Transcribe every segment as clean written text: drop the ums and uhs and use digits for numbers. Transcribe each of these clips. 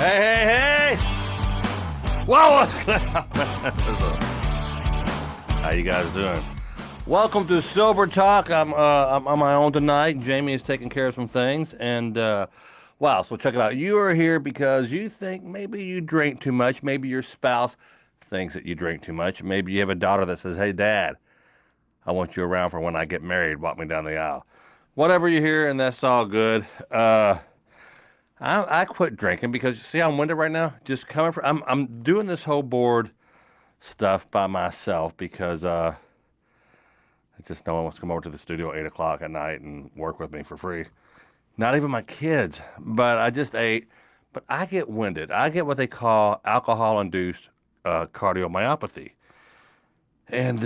Hey! Whoa! How you guys doing? Welcome to Sober Talk. I'm on my own tonight. Jamie is taking care of some things, and wow! So check it out. You are here because you think maybe you drink too much. Maybe your spouse thinks that you drink too much. Maybe you have a daughter that says, "Hey, Dad, I want you around for when I get married. Walk me down the aisle." Whatever you hear, and that's all good. I quit drinking because you see how I'm winded right now. Just coming from I'm doing this whole board stuff by myself because I just no one wants to come over to the studio at 8 o'clock at night and work with me for free. Not even my kids. But I just ate. But I get winded. I get what they call alcohol-induced cardiomyopathy, and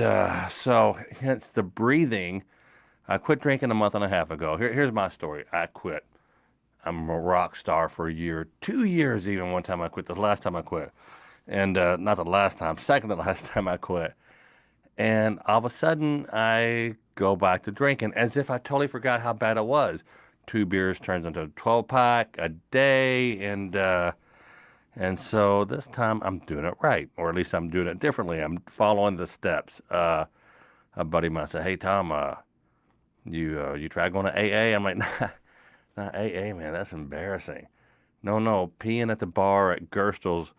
so hence the breathing. I quit drinking a month and a half ago. Here's my story. I quit. I'm a rock star for a year, 2 years even. One time I quit. The last time I quit, and not the last time, second to last time I quit. And all of a sudden, I go back to drinking as if I totally forgot how bad it was. 2 beers turns into a 12-pack a day, and so this time I'm doing it right, or at least I'm doing it differently. I'm following the steps. A buddy of mine said, "Hey Tom, you try going to AA?" I'm like, "Nah. Not AA, man, that's embarrassing. No, peeing at the bar at Gerstl's,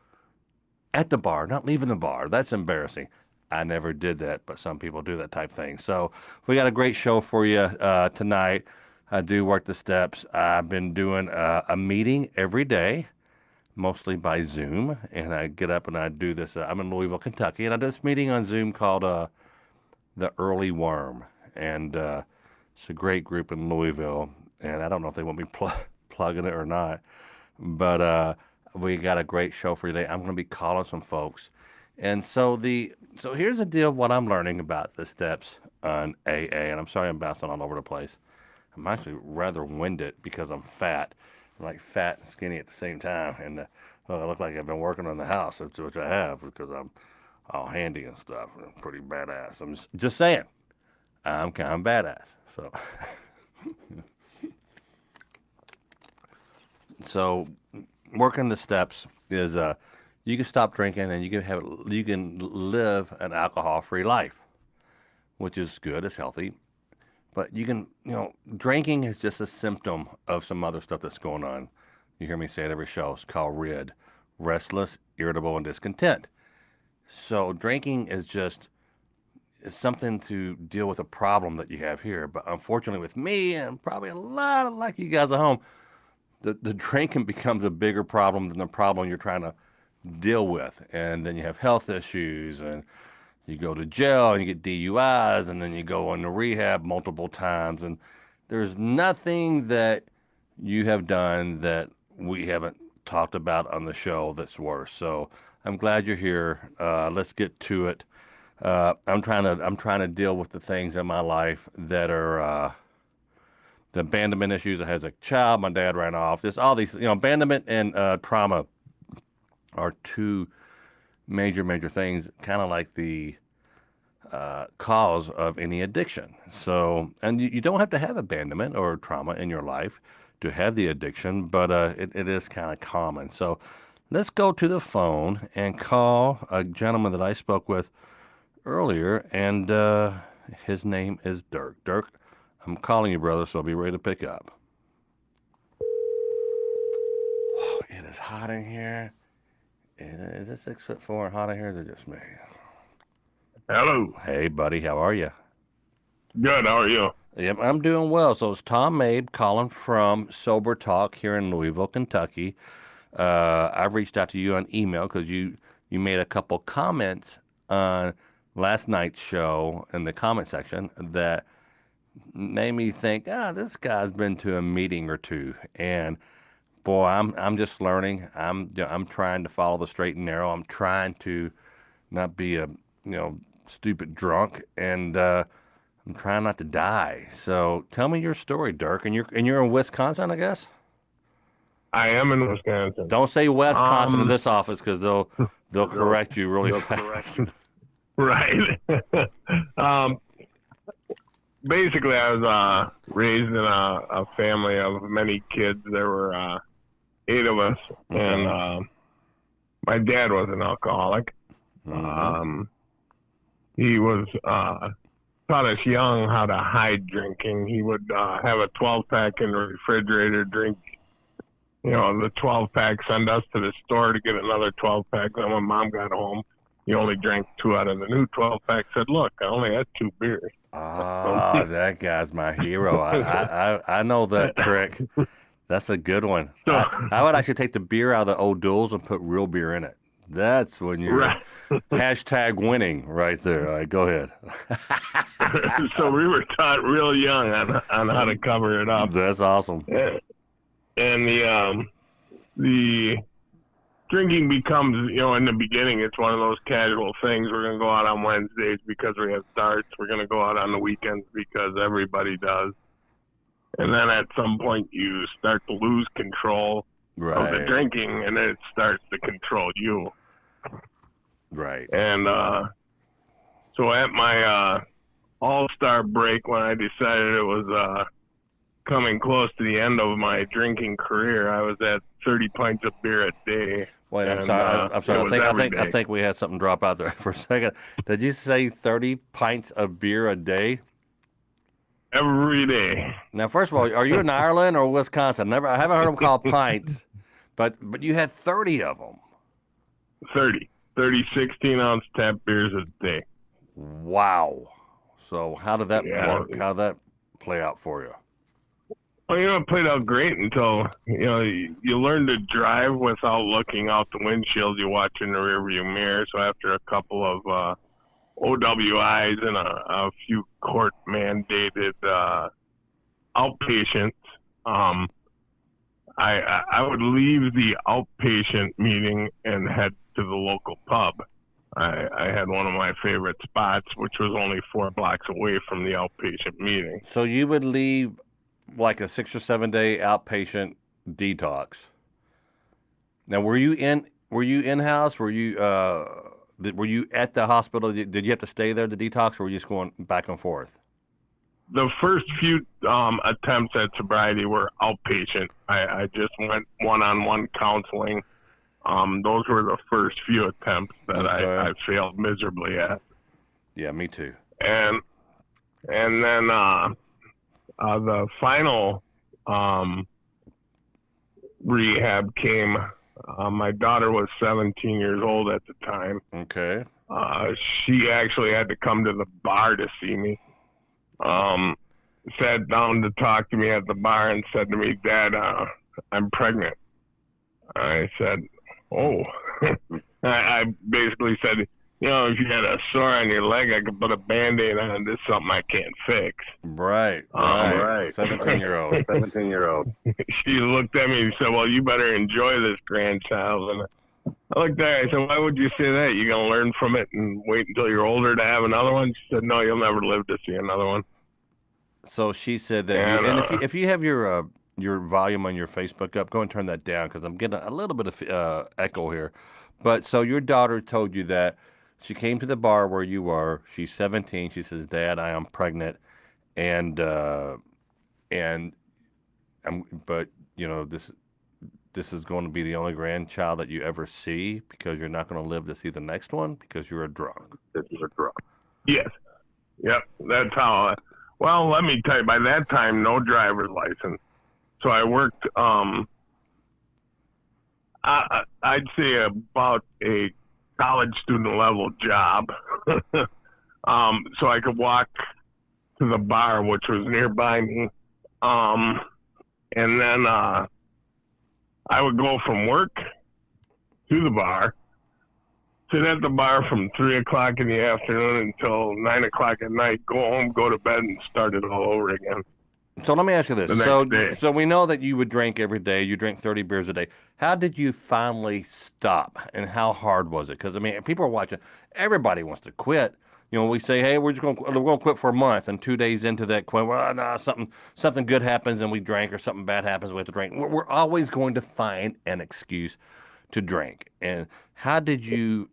at the bar, not leaving the bar. That's embarrassing." I never did that, but some people do that type thing. So we got a great show for you tonight. I do work the steps. I've been doing a meeting every day, mostly by Zoom, and I get up and I do this. I'm in Louisville, Kentucky, and I do this meeting on Zoom called the Early Worm, and it's a great group in Louisville. And I don't know if they want me plugging it or not, but we got a great show for you today. I'm going to be calling some folks, and so here's the deal of what I'm learning about the steps on AA. And I'm sorry I'm bouncing all over the place. I'm actually rather winded because I'm fat. I'm like fat and skinny at the same time, and well, I look like I've been working on the house, which I have because I'm all handy and stuff. I'm pretty badass. I'm just saying, I'm kind of badass. So. So, working the steps is you can stop drinking and you can live an alcohol-free life, which is good, it's healthy. But drinking is just a symptom of some other stuff that's going on. You hear me say it every show. It's called RID, restless, irritable, and discontent. So drinking is just something to deal with a problem that you have here. But unfortunately, with me and probably a lot of like you guys at home, the drinking becomes a bigger problem than the problem you're trying to deal with. And then you have health issues, and you go to jail, and you get DUIs, and then you go into rehab multiple times. And there's nothing that you have done that we haven't talked about on the show that's worse. So I'm glad you're here. Let's get to it. I'm trying to deal with the things in my life that are the abandonment issues I had as a child. My dad ran off. Just all these, abandonment and trauma are two major things, kind of like the cause of any addiction. So, and you don't have to have abandonment or trauma in your life to have the addiction, but it is kind of common. So let's go to the phone and call a gentleman that I spoke with earlier, and his name is Dirk. Dirk, I'm calling you, brother, so I'll be ready to pick up. Oh, it is hot in here. Is it 6'4" hot in here, or is it just me? Hello. Hey, buddy, how are you? Good. How are you? Yep, I'm doing well. So it's Tom Mabe calling from Sober Talk here in Louisville, Kentucky. I've reached out to you on email because you made a couple comments on last night's show in the comment section that made me think, this guy's been to a meeting or two, and boy, I'm just learning. I'm trying to follow the straight and narrow. I'm trying to not be a stupid drunk, and I'm trying not to die. So tell me your story, Dirk. And you're in Wisconsin, I guess. I am in Wisconsin. Don't say Wisconsin in this office because they'll correct you really fast. Right. Basically, I was raised in a family of many kids. There were 8 of us, and Okay. my dad was an alcoholic. Mm-hmm. He was taught us young how to hide drinking. He would have a 12-pack in the refrigerator, drink, the 12-pack, send us to the store to get another 12-pack. Then when Mom got home, he only drank 2 out of the new 12-pack. Said, "Look, I only had 2 beers." Ah, that guy's my hero. I know that trick. That's a good one. So, I would actually take the beer out of the old duels and put real beer in it. That's when you're right. hashtag winning right there. All right, go ahead. So we were taught real young on how to cover it up. That's awesome. And the drinking becomes, in the beginning, it's one of those casual things. We're going to go out on Wednesdays because we have darts. We're going to go out on the weekends because everybody does. And then at some point, you start to lose control of the Right. drinking, and then it starts to control you. Right. And so at my all-star break, when I decided it was coming close to the end of my drinking career, I was at 30 pints of beer a day. Wait, I'm And sorry. I'm it sorry. was every I day. think we had something drop out there for a second. Did you say 30 pints of beer a day? Every day. Now, first of all, are you in Ireland or Wisconsin? I haven't heard them called pints, but you had 30 of them. 30. 30 16-ounce tap beers a day. Wow. So how did that Yeah. work? How did that play out for you? Well, it played out great until, you learn to drive without looking out the windshield. You watch in the rearview mirror. So after a couple of OWIs and a few court-mandated outpatients, I would leave the outpatient meeting and head to the local pub. I had one of my favorite spots, which was only 4 blocks away from the outpatient meeting. So you would leave like a 6 or 7 day outpatient detox. Now, were you in house? Were you at the hospital? Did you have to stay there to detox, or were you just going back and forth? The first few attempts at sobriety were outpatient. I just went one-on-one counseling. Those were the first few attempts that Okay. I failed miserably at. Yeah, me too. And then the final rehab came. My daughter was 17 years old at the time. Okay. She actually had to come to the bar to see me. Sat down to talk to me at the bar and said to me, "Dad, I'm pregnant." I said, "Oh." I basically said, if you had a sore on your leg, I could put a Band-Aid on it. This is something I can't fix. Right. Right. 17-year-old. 17-year-old. She looked at me and said, "Well, you better enjoy this grandchild." And I looked at her. I said, "Why would you say that? You gonna learn from it and wait until you're older to have another one?" She said, "No, you'll never live to see another one." So she said that And if you have your volume on your Facebook up, go and turn that down because I'm getting a little bit of echo here. But so your daughter told you that she came to the bar where you were. She's 17. She says, "Dad, I am pregnant," and and but this is going to be the only grandchild that you ever see because you're not going to live to see the next one because you're a drunk. this is a drug. Yes. Yep. That's how. Well, let me tell you. By that time, no driver's license. So I worked. I'd say about a college student level job. So I could walk to the bar, which was nearby me. And then I would go from work to the bar, sit at the bar from 3 o'clock in the afternoon until 9 o'clock at night, go home, go to bed, and start it all over again So let me ask you this. the next day. So we know that you would drink every day. You drink 30 beers a day. How did you finally stop, and how hard was it? Because I mean, people are watching. Everybody wants to quit. We say, "Hey, we're going to quit for a month," and 2 days into that quit, well, no, something good happens, and we drank, or something bad happens, we have to drink. We're always going to find an excuse to drink. And how did you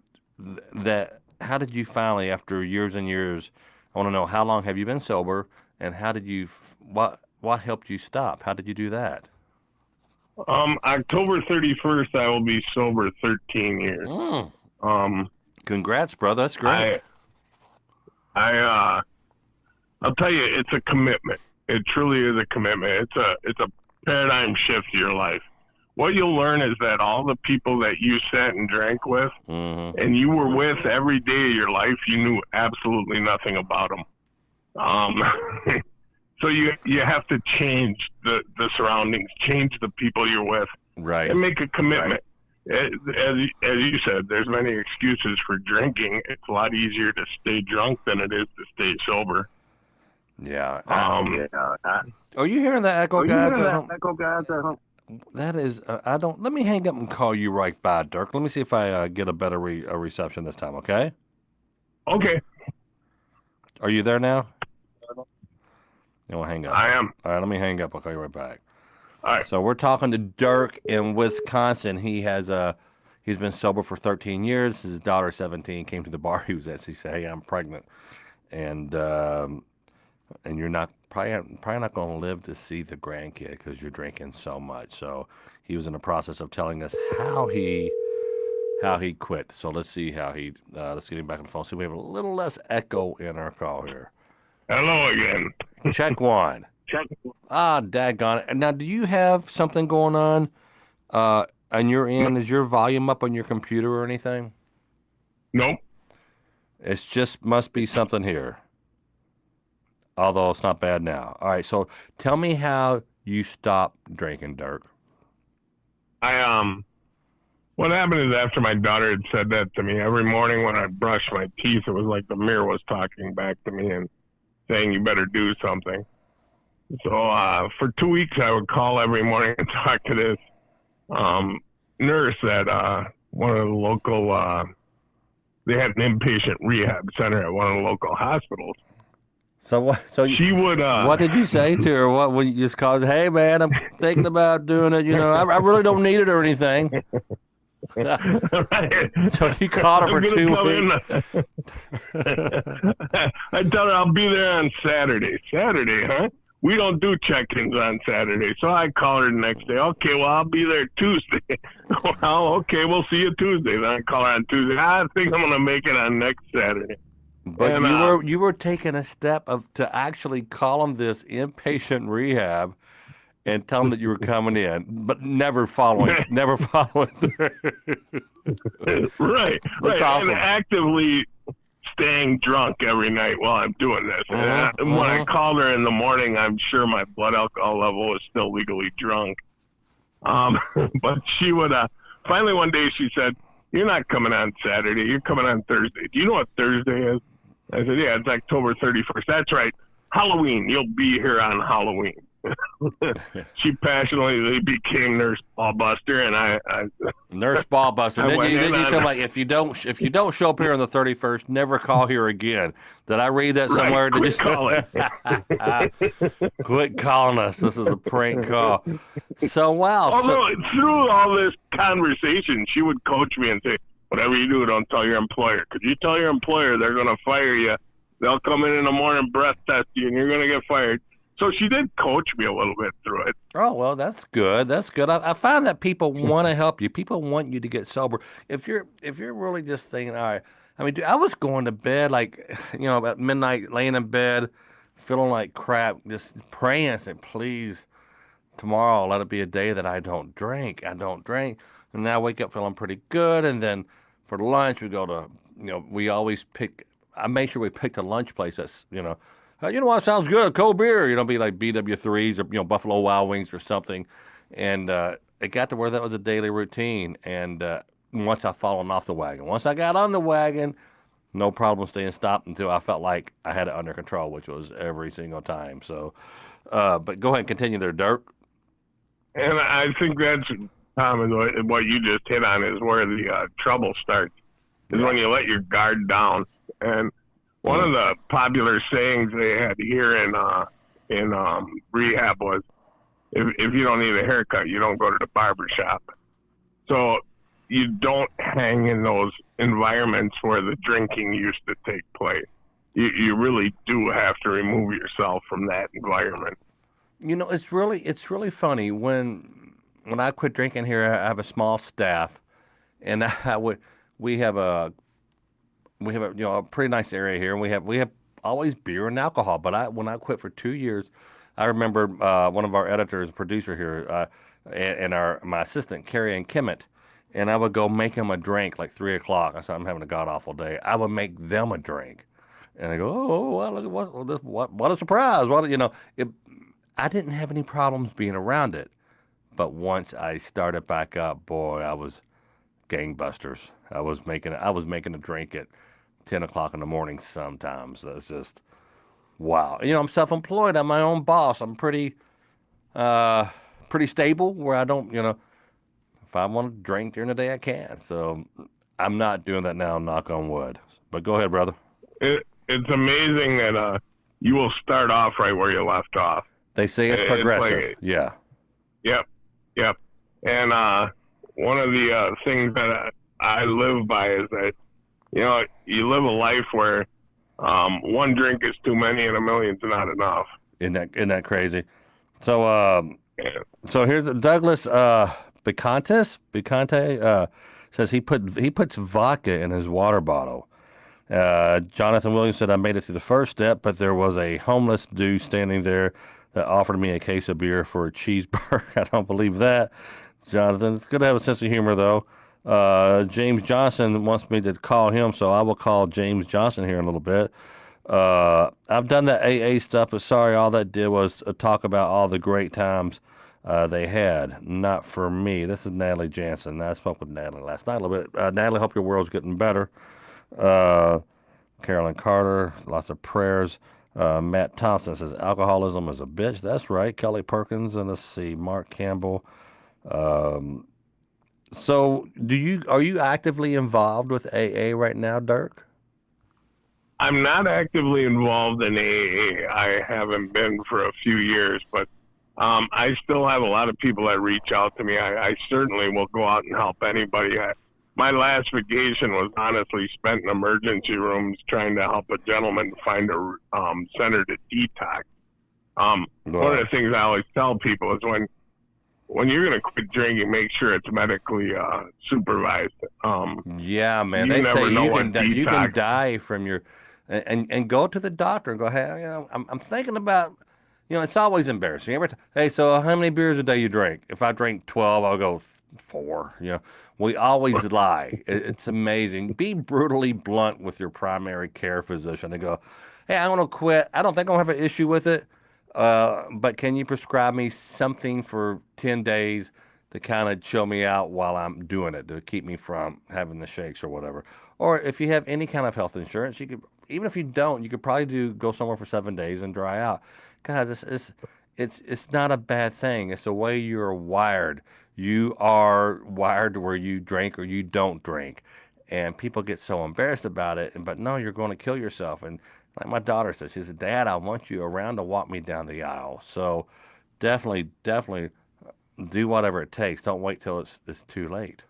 How did you finally, after years and years? I want to know how long have you been sober, and how did you what helped you stop? How did you do that? October 31st, I will be sober 13 years. Mm. Um, Congrats, brother. That's great. I, I'll tell you, it's a commitment. It truly is a commitment. It's a paradigm shift to your life. What you'll learn is that all the people that you sat and drank with, Mm-hmm. and you were with every day of your life, you knew absolutely nothing about them. So you have to change the surroundings, change the people you're with, Right. and make a commitment. As you said, there's many excuses for drinking. It's a lot easier to stay drunk than it is to stay sober. Yeah. Are you hearing that echo, guys? That is, I don't. Let me hang up and call you right back, Dirk. Let me see if I get a better reception this time. Okay? Okay, Are you there now? You will hang up. I am. All right. Let me hang up. I'll call you right back. All right. So we're talking to Dirk in Wisconsin. He's been sober for 13 years. His daughter, 17, came to the bar he was at. She said, "Hey, I'm pregnant," and you're probably not going to live to see the grandkid because you're drinking so much. So he was in the process of telling us how he quit. So let's see how he let's get him back on the phone. See, we have a little less echo in our call here. Hello again. Check one. Ah, daggone it. Now, do you have something going on your end? Is your volume up on your computer or anything? Nope. It's just must be something here. Although it's not bad now. All right, so tell me how you stopped drinking, Dirk. What happened is after my daughter had said that to me, every morning when I brushed my teeth, it was like the mirror was talking back to me and saying, "You better do something." So for 2 weeks, I would call every morning and talk to this nurse at one of the local. They had an inpatient rehab center at one of the local hospitals. So what? So She would. what did you say to her? What would you just call? Hey, man, I'm thinking about doing it. You know, I really don't need it or anything. Right. So you called her for I'm gonna 2 come weeks. in. I tell her I'll be there on Saturday. Saturday, huh? We don't do check-ins on Saturday. So I call her the next day. Okay, well, I'll be there Tuesday. Well, okay, we'll see you Tuesday. Then I call her on Tuesday. I think I'm going to make it on next Saturday. But And, you were taking a step to actually call them this inpatient rehab and tell them that you were coming in, but never following through. right. That's awesome. And actively staying drunk every night while I'm doing this. And when I called her in the morning, I'm sure my blood alcohol level was still legally drunk. But she would, finally one day she said, "You're not coming on Saturday. You're coming on Thursday. Do you know what Thursday is?" I said, "Yeah, it's October 31st. That's right. Halloween. You'll be here on Halloween." She passionately became Nurse Ballbuster, and I Nurse Ballbuster. Then you tell like if you don't show up here on the 31st, never call here again. Did I read that somewhere? Right, quit calling. Quit calling us. This is a prank call. So wow. Although through all this conversation, she would coach me and say, "Whatever you do, don't tell your employer. Because you tell your employer, they're going to fire you. They'll come in the morning, breath test you, and you're going to get fired." So she did coach me a little bit through it. Oh, well, that's good. That's good. I find that people want to help you. People want you to get sober. If you're really just thinking, all right, I mean, dude, I was going to bed like, at midnight, laying in bed, feeling like crap, just praying, saying, please, tomorrow let it be a day that I don't drink. I don't drink. And now I wake up feeling pretty good. And then for lunch, we go to, we always I make sure we pick a lunch place that's, you know what sounds good? Cold beer, be like BW3s or Buffalo Wild Wings or something, and it got to where that was a daily routine. And once I fallen off the wagon, once I got on the wagon, no problem staying stopped until I felt like I had it under control, which was every single time. So, but go ahead and continue there, Dirk. And I think that's Tom, is what you just hit on is where the trouble starts. Is when you let your guard down. And one of the popular sayings they had here in rehab was, if you don't need a haircut, you don't go to the barber shop. So you don't hang in those environments where the drinking used to take place. You really do have to remove yourself from that environment. It's really funny when when I quit drinking here, I have a small staff, and I would we have a a pretty nice area here, and we have always beer and alcohol. But when I quit for 2 years, I remember one of our editors, producer here, and our my assistant Carrie and Kimmett, and I would go make them a drink like 3 o'clock. I said I'm having a god awful day. I would make them a drink, and they go, oh well, look at what a surprise! I didn't have any problems being around it, but once I started back up, boy, I was gangbusters. I was making a drink at 10 o'clock in the morning sometimes. That's just wow. I'm self-employed. I'm my own boss. I'm uh pretty stable where I don't, if I want to drink during the day I can. So I'm not doing that now, knock on wood. But go ahead, brother. It's amazing that you will start off right where you left off. They say it's progressive. Like, yeah. Yep. Yep. And one of the things that I live by is that you live a life where one drink is too many and a million's not enough. Isn't that crazy? So Yeah. so here's Douglas Bicante says he puts vodka in his water bottle. Jonathan Williams said I made it through the first step, but there was a homeless dude standing there that offered me a case of beer for a cheeseburger. I don't believe that. Jonathan, it's good to have a sense of humor, though. James Johnson wants me to call him, so I will call James Johnson here in a little bit. I've done the AA stuff, but sorry, all that did was talk about all the great times they had. Not for me. This is Natalie Jansen. I spoke with Natalie last night a little bit. Natalie, hope your world's getting better. Uh, Carolyn Carter, lots of prayers. Matt Thompson says alcoholism is a bitch. That's right. Kelly Perkins, and let's see, Mark Campbell. Um, so, are you actively involved with AA right now, Dirk? I'm not actively involved in AA. I haven't been for a few years, but I still have a lot of people that reach out to me. I certainly will go out and help anybody. My last vacation was honestly spent in emergency rooms trying to help a gentleman find a center to detox. One of the things I always tell people is when you're going to quit drinking, make sure it's medically supervised. Yeah, man. You They never say know you what you can detox. die from your and go to the doctor and go, hey, I'm thinking about, it's always embarrassing. Hey, so how many beers a day you drink? If I drink 12, I'll go four. We always lie. It's amazing. Be brutally blunt with your primary care physician and go, hey, I want to quit. I don't think I'll have an issue with it. But can you prescribe me something for 10 days to kind of chill me out while I'm doing it, to keep me from having the shakes or whatever? Or if you have any kind of health insurance, you could, even if you don't, you could probably go somewhere for 7 days and dry out. Guys, it's not a bad thing. It's the way you're wired. You are wired to where you drink or you don't drink. And people get so embarrassed about it. But no, you're going to kill yourself. And like my daughter says, she said, Dad, I want you around to walk me down the aisle. So definitely do whatever it takes. Don't wait till it's too late.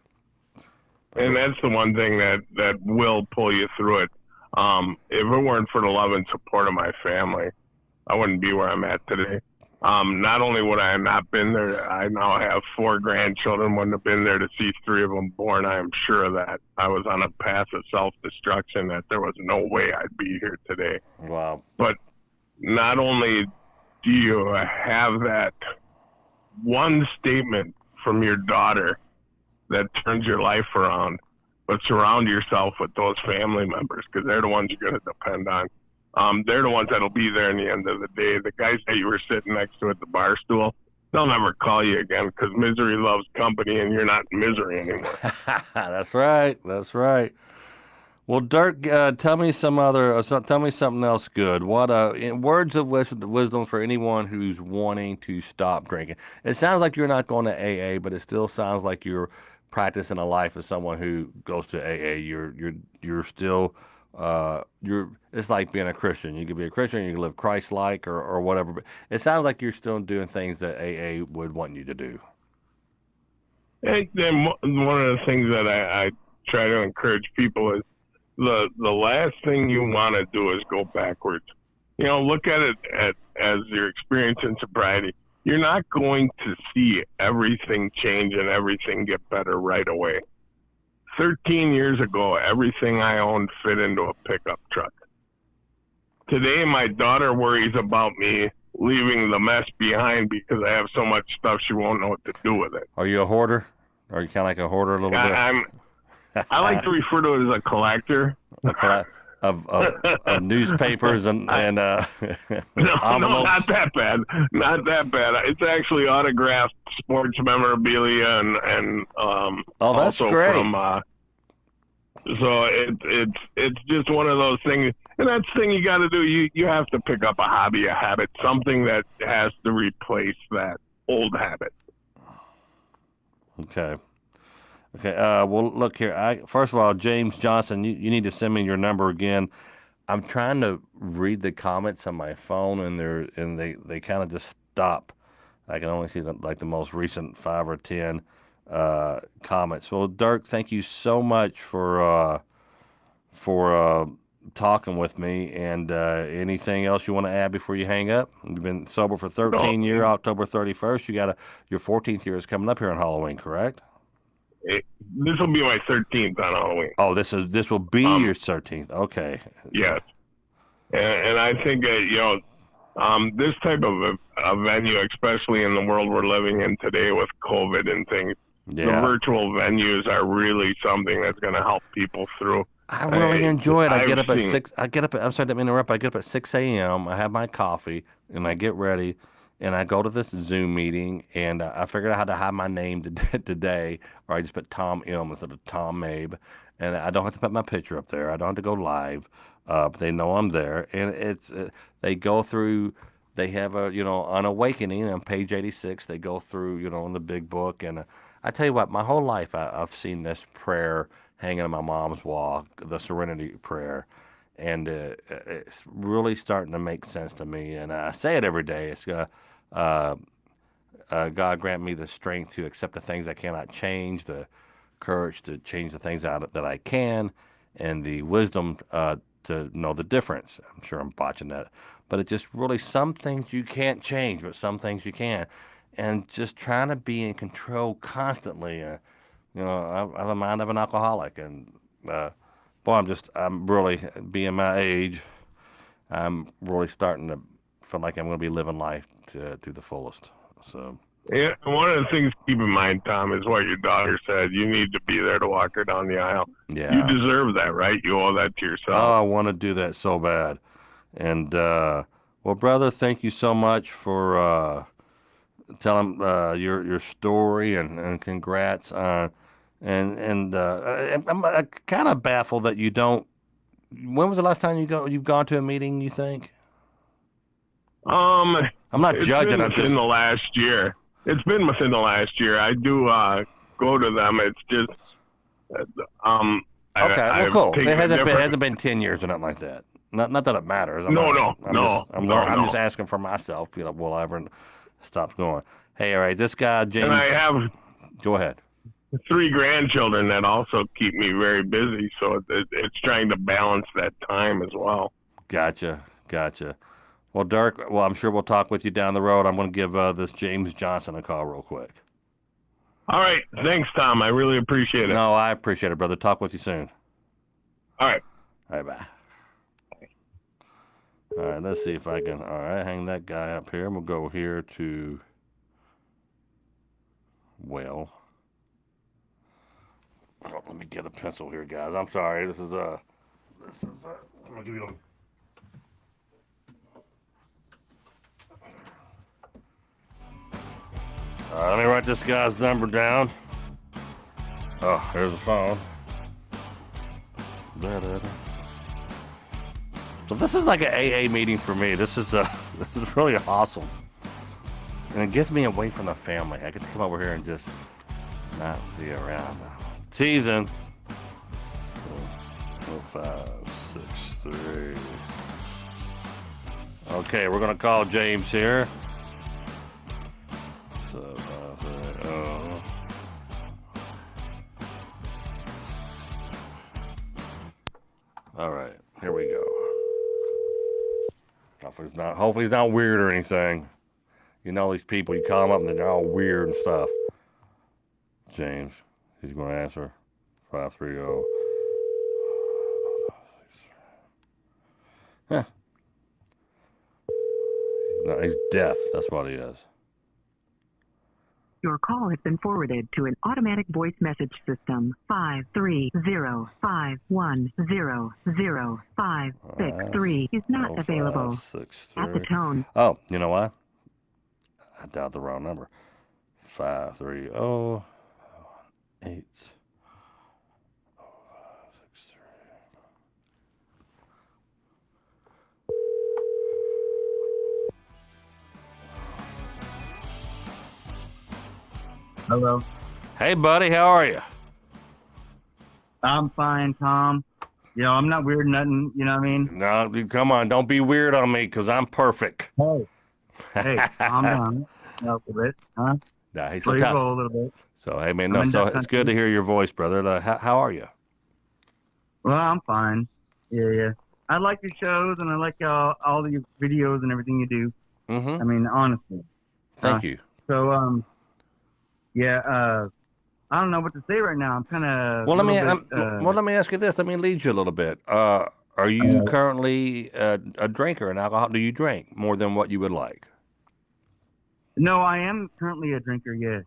And that's the one thing that will pull you through it. If it weren't for the love and support of my family, I wouldn't be where I'm at today. Not only would I have not been there, I now have 4 grandchildren. Wouldn't have been there to see 3 of them born. I am sure of that. I was on a path of self-destruction that there was no way I'd be here today. Wow. But not only do you have that one statement from your daughter that turns your life around, but surround yourself with those family members because they're the ones you're going to depend on. They're the ones that'll be there in the end of the day. The guys that you were sitting next to at the bar stool, they'll never call you again because misery loves company and you're not in misery anymore. That's right. That's right. Well, Dirk, tell me tell me something else good. What in words of wisdom for anyone who's wanting to stop drinking? It sounds like you're not going to AA, but it still sounds like you're practicing a life of someone who goes to AA. You're still you're. It's like being a Christian. You can be a Christian, you can live Christ-like or whatever. But it sounds like you're still doing things that AA would want you to do. And then one of the things that I try to encourage people is the last thing you want to do is go backwards. Look at it as your experience in sobriety. you're not going to see everything change and everything get better right away. 13 years ago, everything I owned fit into a pickup truck. Today, my daughter worries about me leaving the mess behind because I have so much stuff she won't know what to do with it. Are you a hoarder? Are you kind of like a hoarder a little bit? I like to refer to it as a collector. Of newspapers and no, not that bad. Not that bad. It's actually autographed sports memorabilia and oh, that's also great. from. So it's just one of those things, and that's the thing you got to do. You have to pick up a hobby, a habit, something that has to replace that old habit. Okay. Well, look here. First of all, James Johnson, you need to send me your number again. I'm trying to read the comments on my phone, and they kind of just stop. I can only see the most recent 5 or 10 comments. Well, Dirk, thank you so much for talking with me. And anything else you want to add before you hang up? You've been sober for 13 years. October 31st. Your 14th year is coming up here on Halloween, correct? This will be my 13th on Halloween. Oh, this will be your 13th. Okay. Yes, and I think this type of a venue, especially in the world we're living in today with COVID and things, the virtual venues are really something that's going to help people through. I really enjoy it. I get up at 6. I'm sorry to interrupt. I get up at 6 a.m. I have my coffee and I get ready. And I go to this Zoom meeting, and I figured out how to hide my name today, or I just put Tom M instead of Tom Mabe, and I don't have to put my picture up there. I don't have to go live, but they know I'm there. And they go through. They have an awakening on page 86. They go through in the big book, and I tell you what, my whole life I've seen this prayer hanging on my mom's wall, the Serenity Prayer. And it's really starting to make sense to me, and I say it every day. It's God grant me the strength to accept the things I cannot change, the courage to change the things out that I can, and the wisdom to know the difference. I'm sure I'm botching that, but it's just really some things you can't change, but some things you can, and just trying to be in control constantly. I have a mind of an alcoholic, and boy, I'm really, being my age, I'm really starting to feel like I'm going to be living life to the fullest. So. Yeah, one of the things to keep in mind, Tom, is what your daughter said. You need to be there to walk her down the aisle. Yeah. You deserve that, right? You owe that to yourself. Oh, I want to do that so bad. And, well, brother, thank you so much for telling your story, and congrats on. And I'm kind of baffled that you don't. When was the last time you've gone to a meeting, you think? I'm not judging. It's been within the last year. It's been within the last year. I do go to them. It's just okay. Well, cool. It hasn't been 10 years or nothing like that. Not that it matters. I'm just asking for myself. Will I ever stop going? Hey, all right. This guy James. And I have. Go ahead. 3 grandchildren that also keep me very busy, so it's trying to balance that time as well. Gotcha. Well, Dirk, I'm sure we'll talk with you down the road. I'm going to give this James Johnson a call real quick. All right. Thanks, Tom. I really appreciate it. No, I appreciate it, brother. Talk with you soon. All right. All right, bye. All right, let's see if I can. All right, hang that guy up here. We'll go here to, let me get a pencil here, guys. I'm sorry. This is I'm gonna give you a. All right, let me write this guy's number down. Oh, here's the phone. So this is like an AA meeting for me. This is really awesome, and it gets me away from the family. I get to come over here and just not be around. Teasing. 5, 6, 3. Okay, we're gonna call James here. So, all right, here we go. Hopefully it's not weird or anything. You know these people, you call them up and they're all weird and stuff. James, he's going to answer. 530. Huh. No, he's deaf. That's what he is. Your call has been forwarded to an automatic voice message system. 530-510-0563 is not available. 0563. At the tone. Oh, you know what? I dialed the wrong number. 530 8 Hello. Hey, buddy, how are you? I'm fine, Tom. You know, I'm not weird, nothing. You know what I mean? No, dude, come on, don't be weird on me, because I'm perfect. Hey, calm down. A little bit, huh? Nah, he's Slow so your tough. roll a little bit. So, hey, man, I'm no, in so that it's good to country. hear your voice, brother. How are you? Well, I'm fine. Yeah. I like your shows, and I like all the videos and everything you do. Mm-hmm. I mean, honestly. Thank you. So, I don't know what to say right now. I'm kind of Well, let me ask you this. Let me lead you a little bit. Are you currently a drinker, an alcohol? Do you drink more than what you would like? No, I am currently a drinker, yes.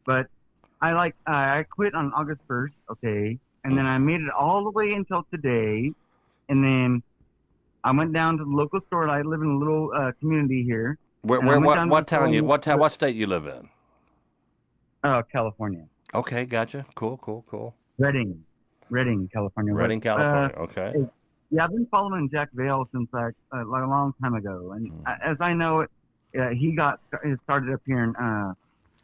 But I quit on August 1st, okay, and then I made it all the way until today, and then I went down to the local store. I live in a little community here. What town what state you live in? California. Okay, gotcha. Cool. Redding, California. Redding, California. Okay. Yeah, I've been following Jack Vale since like a long time ago, and as I know it, he started up here in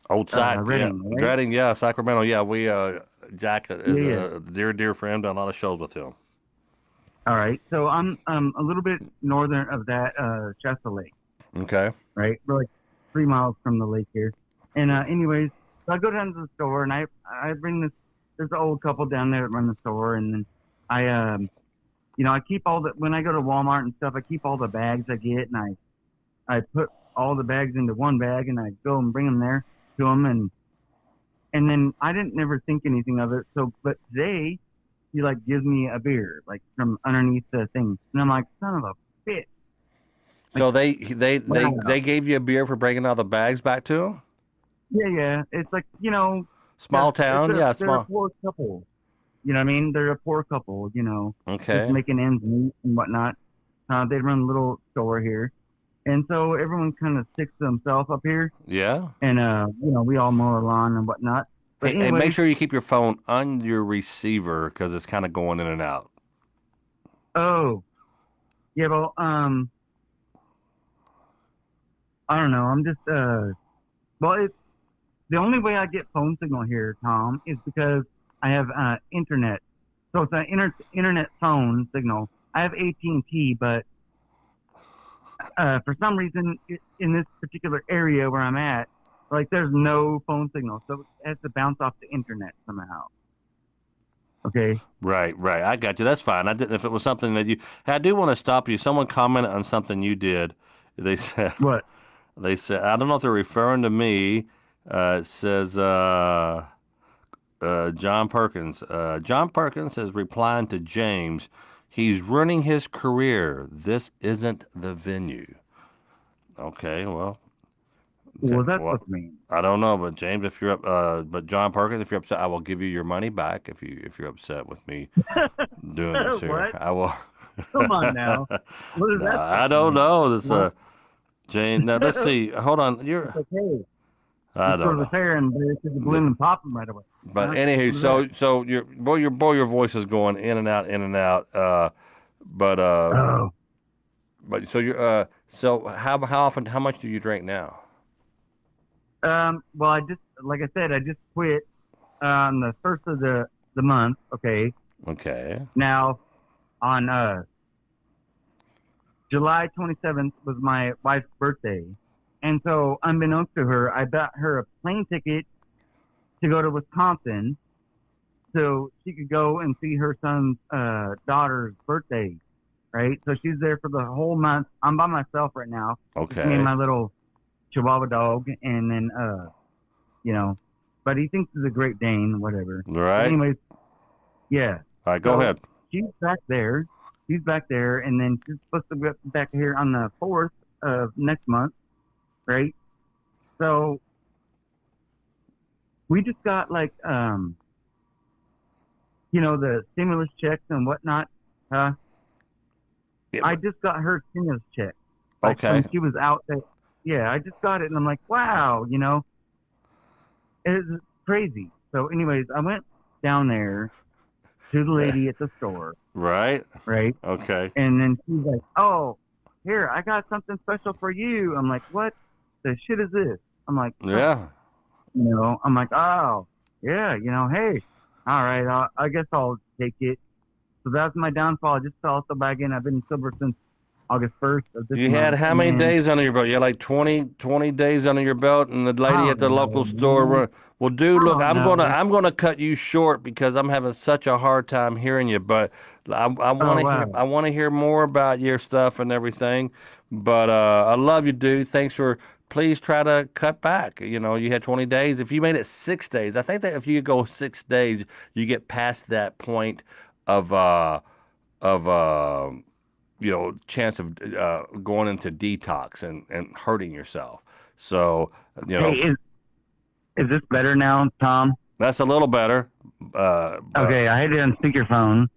Old Sac, Redding, yeah. right? Redding, yeah. Sacramento, yeah. We Jack is Yeah. a dear friend. Done a lot of shows with him. All right, so I'm a little bit northern of that Shasta Lake. Okay. Right, we're like 3 miles from the lake here. And anyways, so I go down to the store and I bring this. There's an old couple down there that run the store, and then I I keep all the when I go to Walmart and stuff. I keep all the bags I get, and I put all the bags into one bag, and I go and bring them there to them, and then I didn't never think anything of it. So, but today he like gives me a beer like from underneath the thing, and I'm like, son of a bitch. So Wow. they gave you a beer for bringing all the bags back to them? Yeah. It's like Small town, yeah, they're a small. poor couple. You know what I mean? They're a poor couple. Okay. Just making ends meet and whatnot. They run a little store here, and so everyone kind of sticks to themselves up here. Yeah. And we all mow our lawn and whatnot. But Hey, make sure you keep your phone on your receiver because it's kind of going in and out. Oh, yeah. Well, I don't know. I'm just it's the only way I get phone signal here, Tom, is because I have internet. So it's an internet phone signal. I have AT&T, but for some reason in this particular area where I'm at, like there's no phone signal, so it has to bounce off the internet somehow. Okay. Right. I got you. That's fine. I didn't. If it was something that you, hey, I do want to stop you. Someone commented on something you did. They said. What? They said. I don't know if they're referring to me. It says John Perkins. John Perkins is replying to James. He's ruining his career. This isn't the venue. Okay. Well. Well, that's what I mean. I don't know, but James, if you're but John Perkins, if you're upset, I will give you your money back. If you're upset with me doing this here, What? I will. Come on now. What is that? I don't know. This James. Now let's see. Hold on. You're. It's okay. I don't know. The hair and the balloon and pop them right away. But anywho, so your voice is going in and out, in and out. But so you're so how often? How much do you drink now? Well, like I said, I just quit on the first of the month. Okay. Okay. Now, on July 27th was my wife's birthday, and so unbeknownst to her, I bought her a plane ticket to go to Wisconsin, so she could go and see her son's daughter's birthday. Right. So she's there for the whole month. I'm by myself right now. Okay. Me and my little Chihuahua dog, and then you know, but he thinks he's a Great Dane, whatever. All But right. anyways, yeah. All right, go So ahead. she's back there. She's back there, and then she's supposed to be back here on the 4th of next month, right? So we just got like the stimulus checks and whatnot. Yeah, I just got her stimulus check. Like when okay. she was out there. Yeah, I just got it, and I'm like, wow, it's crazy. So, anyways, I went down there to the lady at the store, Right. right? Okay. And then she's like, oh, here, I got something special for you. I'm like, what the shit is this? I'm like, Yeah. I'm like, oh, yeah, hey, all right, I guess I'll take it. So that's my downfall. I just fell off the wagon. I've been sober since August 1st of this You month. had how many and days under your belt? You had like 20 days under your belt, and the lady I at the don't local know, store. man. Well, dude, I look, don't I'm know. gonna cut you short because I'm having such a hard time hearing you. But I want Oh, to hear wow. I want to hear more about your stuff and everything. But I love you, dude. Thanks for. Please try to cut back. You had 20 days. If you made it 6 days, I think that if you go 6 days, you get past that point of of chance of going into detox and hurting yourself. So, Hey, is this better now, Tom? that's a little better. But, Okay, I had it on speakerphone.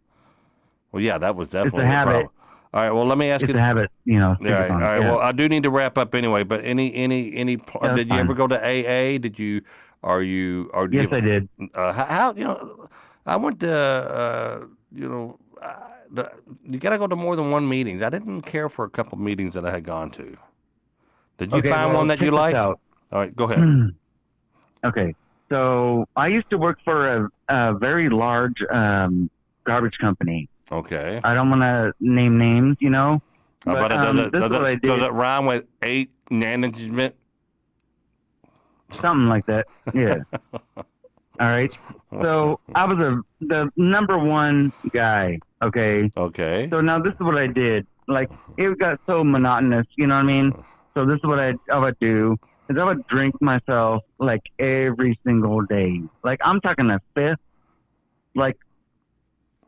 well, yeah, that was It's a definitely a habit. problem. All right, well, let me ask It's you. a habit, All right, all speakerphone. right. Yeah. Well, I do need to wrap up anyway. But Yeah, that's did you ever fine. go to AA? Did you? Are you? Or do Yes, you? I did. How I went to you got to go to more than one meetings. I didn't care for a couple meetings that I had gone to. Did you Okay, find one well, that you check this liked? out. All right, go ahead. Okay, so I used to work for a very large garbage company. Okay. I don't want to name names, But but this is what I does did. it rhyme with eight management? Something like that. Yeah. All right. So I was the number one guy. Okay. Okay. So now this is what I did. Like it got so monotonous, you know what I mean? So this is what I would do is I would drink myself like every single day. Like I'm talking a fifth, like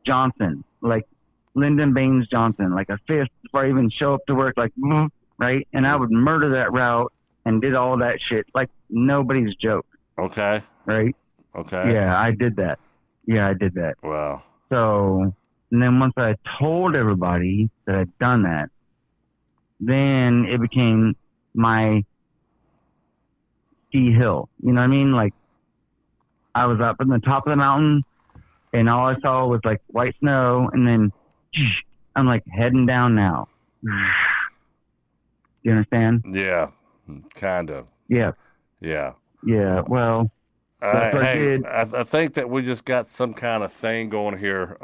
Johnson, like Lyndon Baines Johnson, like a fifth before I even show up to work, like right. And I would murder that route and did all that shit like nobody's joke, Okay. right? Okay. Yeah, I did that. Yeah, I did that. Wow. So, and then once I told everybody that I'd done that, then it became my ski hill. You know what I mean? Like I was up in the top of the mountain and all I saw was like white snow and then I'm like heading down now. Do you understand? Yeah. Kind of. Yeah. Yeah. Yeah. Well, that's what I Hey, did. I think that we just got some kind of thing going here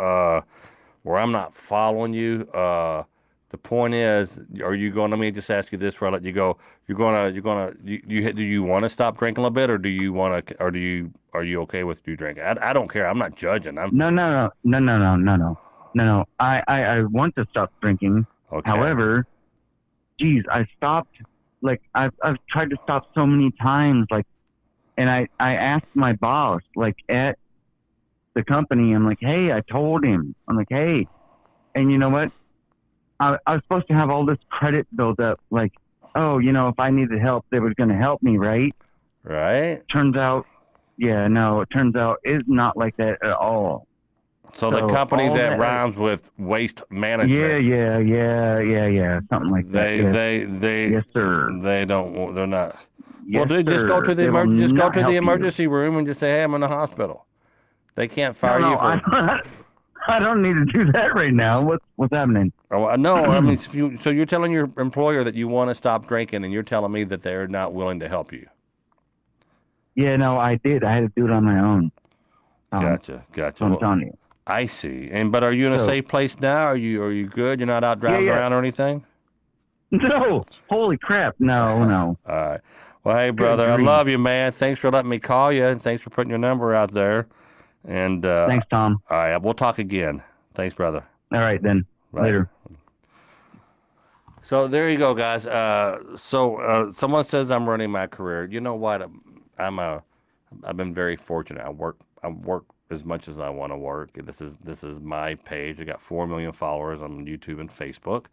where I'm not following you. The point is, are you going? Let me just ask you this before I let you go. Do you want to stop drinking a little bit, or do you want to, or are you okay with you drinking? I don't care. I'm not judging. No. I want to stop drinking. Okay. However, geez, I stopped. Like I've tried to stop so many times. Like, and I asked my boss, like at the company, I'm like, hey, I told him. I'm like, hey, and you know what? I was supposed to have all this credit built up. Like, oh, if I needed help, they were going to help me, right? Right. Turns out, yeah, no. It turns out it's not like that at all. So the company all that rhymes with waste management. Yeah, something like that. Yes. They Yes, sir. they don't they're not. Yes, Well, dude, just go sir. to the They will just go not to the help you. emergency room and just say, "Hey, I'm in the hospital." They can't fire No, you for. I don't need to do that right now. What's happening? Oh, no, I mean, so you're telling your employer that you want to stop drinking, and you're telling me that they're not willing to help you. Yeah, no, I did. I had to do it on my own. Gotcha. So I'm telling you. I see. But are you in a safe place now? Are you good? You're not out driving around or anything? No. Holy crap. No. All right. Well, hey, brother, I love you, man. Thanks for letting me call you, and thanks for putting your number out there. And thanks, Tom. All right, we'll talk again. Thanks, brother. All right, then. Bye. Later. So there you go, guys. Someone says I'm running my career. You know what? I've been very fortunate. I work as much as I want to work. This is my page. I got 4 million followers on YouTube and Facebook.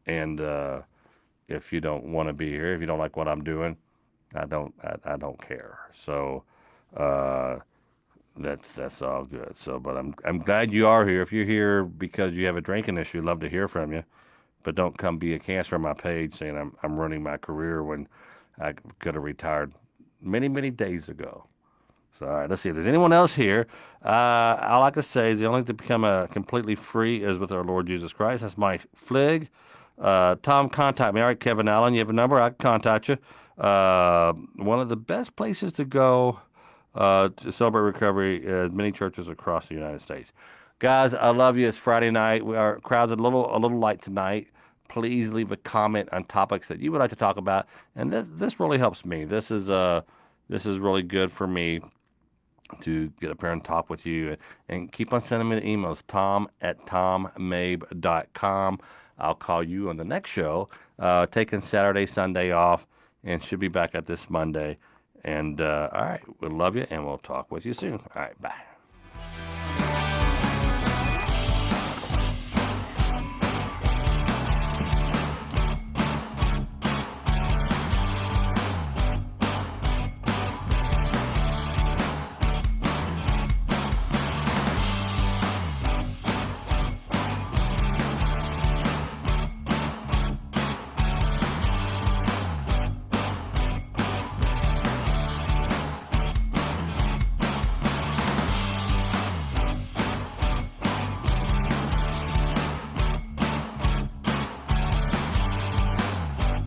And if you don't want to be here, if you don't like what I'm doing, I don't care. So uh, that's all good. So, but I'm glad you are here. If you're here because you have a drinking issue, love to hear from you. But don't come be a cancer on my page saying I'm running my career when I could have retired many days ago. So, all right, let's see if there's anyone else here. All I can say is the only thing to become completely free is with our Lord Jesus Christ. That's my flig. Tom, contact me. All right, Kevin Allen, you have a number? I can contact you. One of the best places to go to celebrate recovery is many churches across the United States. Guys, I love you. It's Friday night. Our crowd's a little light tonight. Please leave a comment on topics that you would like to talk about, and this really helps me. This is really good for me to get up here and talk with you. And keep on sending me the emails, tom@tommabe.com. I'll call you on the next show, taking Saturday, Sunday off, and should be back at this Monday. And all right, we'll love you, and we'll talk with you soon. All right, bye.